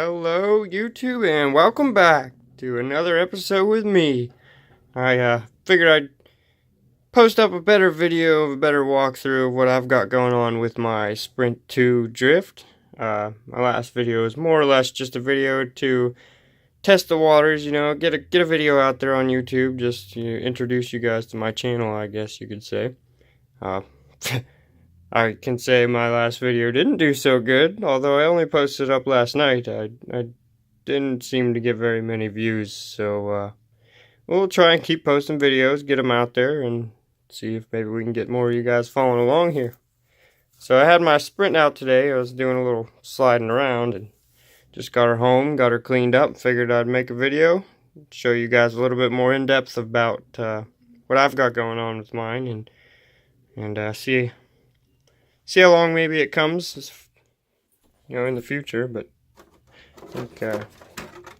Hello YouTube and welcome back to another episode with me. I figured I'd post up a better video, a better walkthrough of what I've got going on with my Sprint 2 drift. My last video was more or less just a video to test the waters, get a video out there on YouTube, just to introduce you guys to my channel, I guess you could say. I can say my last video didn't do so good, although I only posted up last night. I didn't seem to get very many views, so we'll try and keep posting videos, get them out there, and see if maybe we can get more of you guys following along here. So I had my Sprint out today. I was doing a little sliding around and just got her home, got her cleaned up, figured I'd make a video, show you guys a little bit more in depth about what I've got going on with mine, and see how long maybe it comes, in the future. But I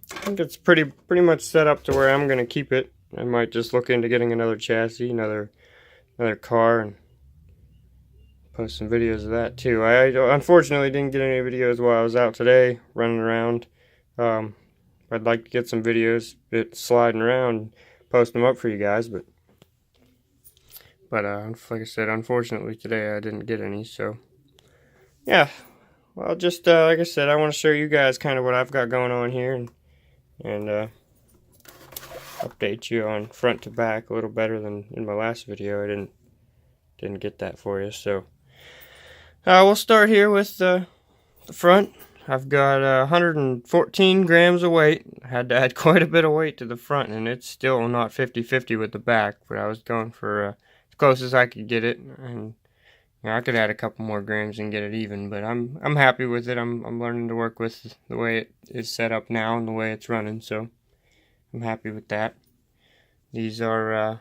think it's pretty much set up to where I'm gonna keep it. I might just look into getting another chassis, another car, and post some videos of that too. I unfortunately didn't get any videos while I was out today running around. I'd like to get some videos, sliding around, and post them up for you guys, but like I said, unfortunately today I didn't get any. So yeah, well, just like I said, I want to show you guys kind of what I've got going on here, and update you on front to back a little better than in my last video. I didn't get that for you. So we'll start here with the front. I've got 114 grams of weight. I had to add quite a bit of weight to the front, and it's still not 50-50 with the back, but I was going for as close as I could get it, and I could add a couple more grams and get it even, but I'm happy with it. I'm learning to work with the way it is set up now and the way it's running, so I'm happy with that. These are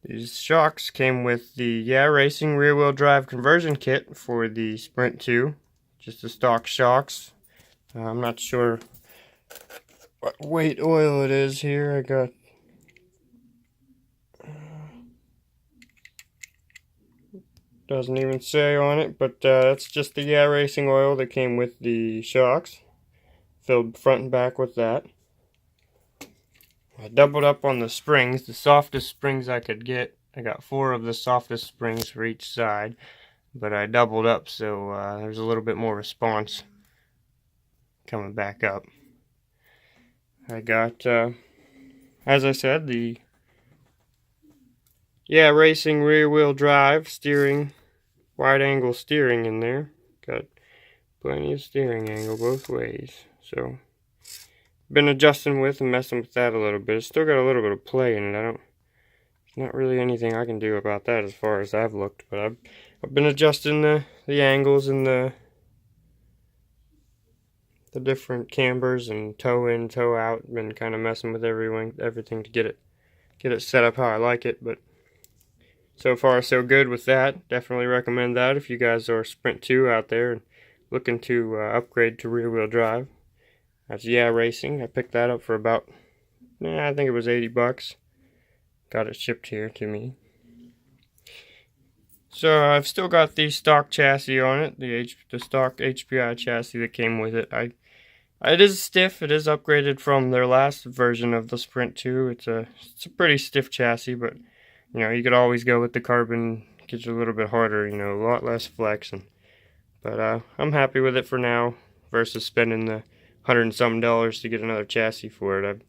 these shocks came with the Racing rear-wheel drive conversion kit for the Sprint 2. Just the stock shocks. I'm not sure what weight oil it is here. I got doesn't even say on it, but that's just the Racing oil that came with the shocks. Filled front and back with that. I doubled up on the springs, the softest springs I could get. I got 4 of the softest springs for each side, but I doubled up, so there's a little bit more response coming back up. I got, as I said, the Racing rear-wheel drive steering, wide-angle steering in there. Got plenty of steering angle both ways, so been adjusting with and messing with that a little bit. It's still got a little bit of play in it. There's not really anything I can do about that as far as I've looked, but I've been adjusting the angles and the different cambers and toe in, toe out. Been kind of messing with everything to get it set up how I like it, but so far so good with that. Definitely recommend that if you guys are Sprint 2 out there and looking to upgrade to rear-wheel drive. That's Racing. I picked that up for about, I think it was 80 bucks. Got it shipped here to me. So I've still got the stock chassis on it, the stock HPI chassis that came with it. It is stiff. It is upgraded from their last version of the Sprint 2. It's a pretty stiff chassis, but you could always go with the carbon. Gets you a little bit harder, a lot less flex. But I'm happy with it for now versus spending the $100 and something to get another chassis for it.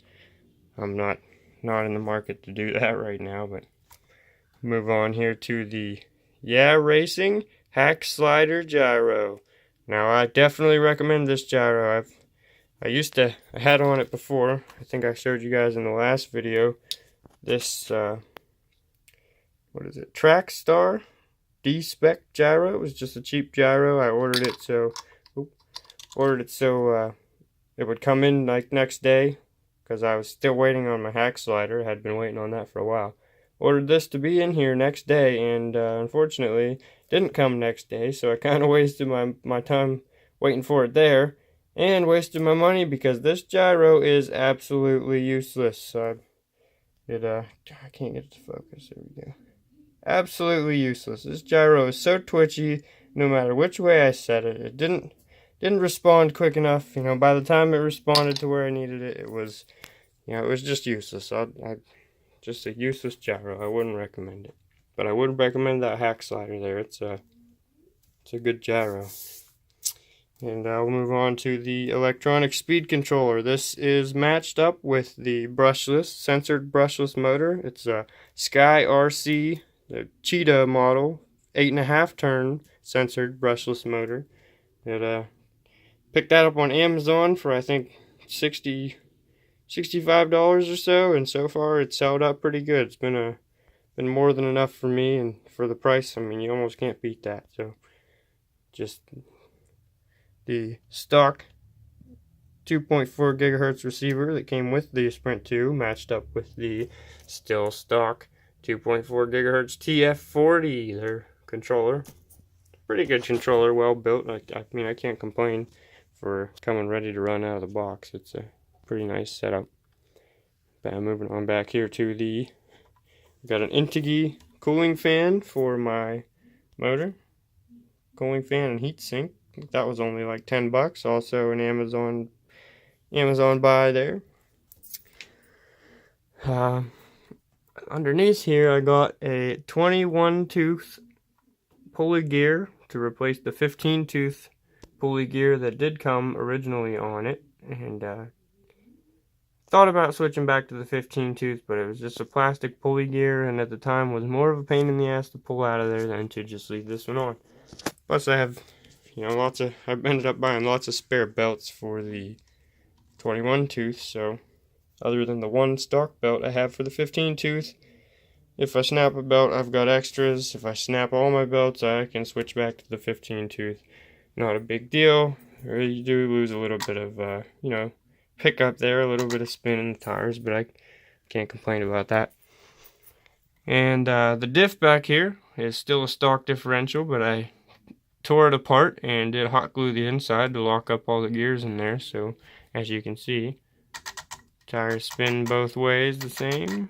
I'm not in the market to do that right now. But move on here to the Racing hack slider gyro. Now I definitely recommend this gyro. I had on it before. I think I showed you guys in the last video. This what is it? Trackstar D-Spec gyro. It was just a cheap gyro. I ordered it so it would come in like next day, because I was still waiting on my hack slider. I had been waiting on that for a while. Ordered this to be in here next day, and unfortunately didn't come next day, so I kind of wasted my time waiting for it there, and wasted my money because this gyro is absolutely useless. So I can't get it to focus. There we go. Absolutely useless. This gyro is so twitchy no matter which way I set it. It didn't didn't respond quick enough. You know, by the time it responded to where I needed it, it was, you know, it was just useless. Just a useless gyro. I wouldn't recommend it, but I would recommend that hack slider there. It's a good gyro. And I'll move on to the electronic speed controller. This is matched up with the brushless, censored brushless motor. It's a Sky RC, the Cheetah model, 8.5 turn censored brushless motor. It picked that up on Amazon for I think $65 or so, and so far it's held up pretty good. It's been more than enough for me, and for the price, I mean, you almost can't beat that. So just the stock 2.4 gigahertz receiver that came with the Sprint 2 matched up with the still stock 2.4 gigahertz TF40, their controller. Pretty good controller, well built. I mean, I can't complain for coming ready to run out of the box. It's a pretty nice setup. But moving on back here to got an Intigi cooling fan for my motor. Cooling fan and heat sink. That was only like $10. Also an Amazon buy there. Underneath here I got a 21 tooth pulley gear to replace the 15 tooth pulley gear that did come originally on it, and thought about switching back to the 15 tooth, but it was just a plastic pulley gear, and at the time was more of a pain in the ass to pull out of there than to just leave this one on. Plus I have, you know, I've ended up buying lots of spare belts for the 21 tooth, so other than the one stock belt I have for the 15 tooth, if I snap a belt, I've got extras. If I snap all my belts, I can switch back to the 15 tooth. Not a big deal. You do lose a little bit of, you know, pickup there, a little bit of spin in the tires, but I can't complain about that. And the diff back here is still a stock differential, but I tore it apart and did hot glue the inside to lock up all the gears in there. So as you can see, tires spin both ways the same.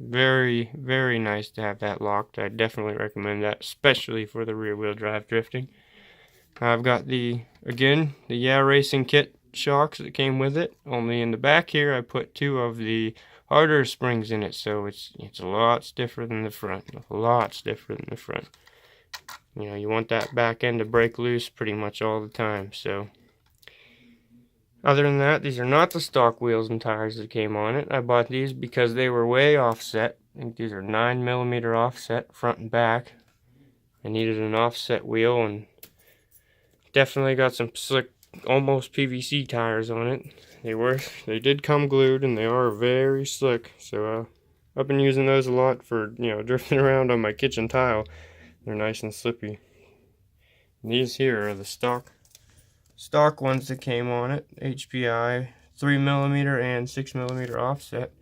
Very, very nice to have that locked. I definitely recommend that, especially for the rear wheel drive drifting. I've got again, the Yeah Racing kit shocks that came with it. Only in the back here I put 2 of the harder springs in it, so it's a lot stiffer than the front. A lot stiffer than the front. You know, you want that back end to break loose pretty much all the time. So other than that, these are not the stock wheels and tires that came on it. I bought these because they were way offset. I think these are 9mm offset front and back. I needed an offset wheel, and definitely got some slick, almost PVC tires on it. They did come glued, and they are very slick. So I've been using those a lot for, you know, drifting around on my kitchen tile. They're nice and slippy. And these here are the stock ones that came on it. HPI 3mm and 6mm offset.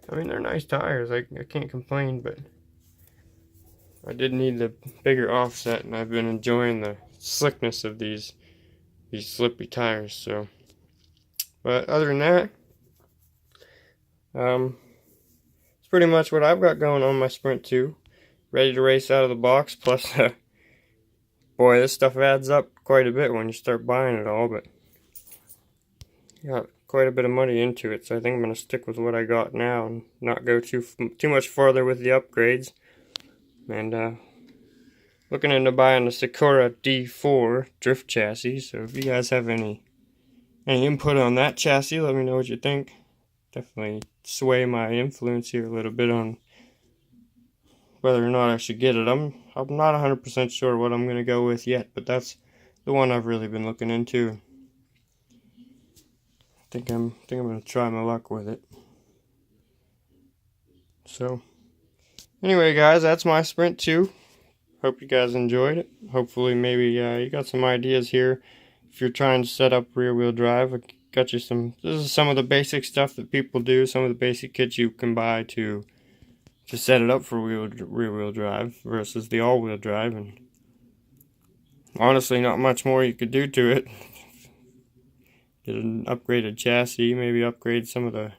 I mean, they're nice tires. I can't complain, but I did need the bigger offset, and I've been enjoying the slickness of these slippy tires. So, but other than that, it's pretty much what I've got going on my Sprint 2. Ready to race out of the box. Plus, boy, this stuff adds up quite a bit when you start buying it all, but got quite a bit of money into it, so I think I'm going to stick with what I got now and not go too much farther with the upgrades. And looking into buying the Sakura D4 drift chassis, so if you guys have any input on that chassis, let me know what you think. Definitely sway my influence here a little bit on whether or not I should get it. I'm not 100% sure what I'm going to go with yet, but that's the one I've really been looking into. I think I'm going to try my luck with it. So, anyway guys, that's my Sprint 2. Hope you guys enjoyed it. Hopefully maybe you got some ideas here if you're trying to set up rear wheel drive. I got you this is some of the basic stuff that people do, some of the basic kits you can buy to set it up for rear wheel drive versus the all wheel drive, and honestly not much more you could do to it. Get an upgraded chassis, maybe upgrade some of the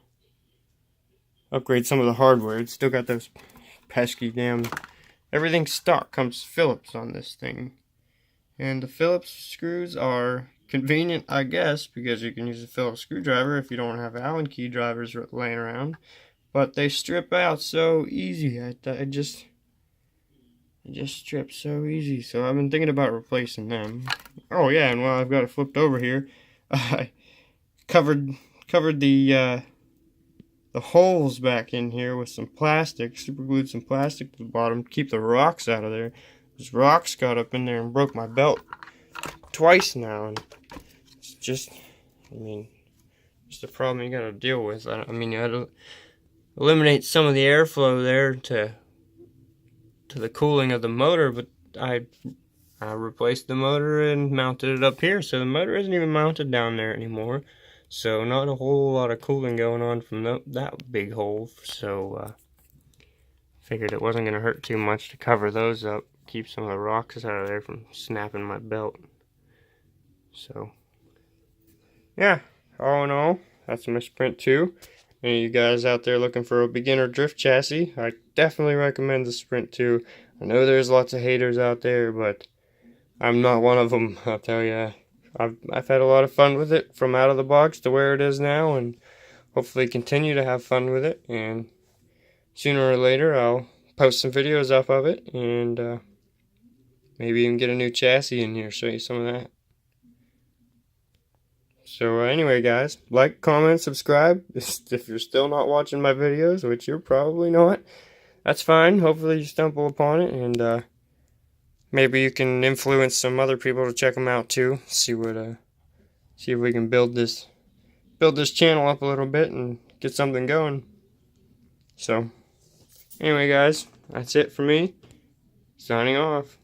hardware. It's still got those pesky damn, everything's stock, comes Phillips on this thing. And the Phillips screws are convenient, I guess, because you can use a Phillips screwdriver if you don't have Allen key drivers laying around. But they strip out so easy. I just strip so easy. So I've been thinking about replacing them. Oh yeah, and while I've got it flipped over here, I covered the holes back in here with some plastic, super glued some plastic to the bottom to keep the rocks out of there. Those rocks got up in there and broke my belt twice now, and it's just, I mean, it's a problem you gotta deal with. I mean, you gotta eliminate some of the airflow there to the cooling of the motor, but I replaced the motor and mounted it up here, so the motor isn't even mounted down there anymore. So not a whole lot of cooling going on from that big hole. So figured it wasn't going to hurt too much to cover those up, keep some of the rocks out of there from snapping my belt. So yeah, all in all, that's my Sprint 2. Any of you guys out there looking for a beginner drift chassis, I definitely recommend the Sprint 2. I know there's lots of haters out there, but I'm not one of them, I'll tell you. I've had a lot of fun with it from out of the box to where it is now, and hopefully continue to have fun with it. And sooner or later, I'll post some videos up of it, and maybe even get a new chassis in here, show you some of that. So anyway, guys, like, comment, subscribe. If you're still not watching my videos, which you're probably not, that's fine. Hopefully you stumble upon it, and maybe you can influence some other people to check them out too. See if we can build this channel up a little bit and get something going. So, anyway, guys, that's it for me. Signing off.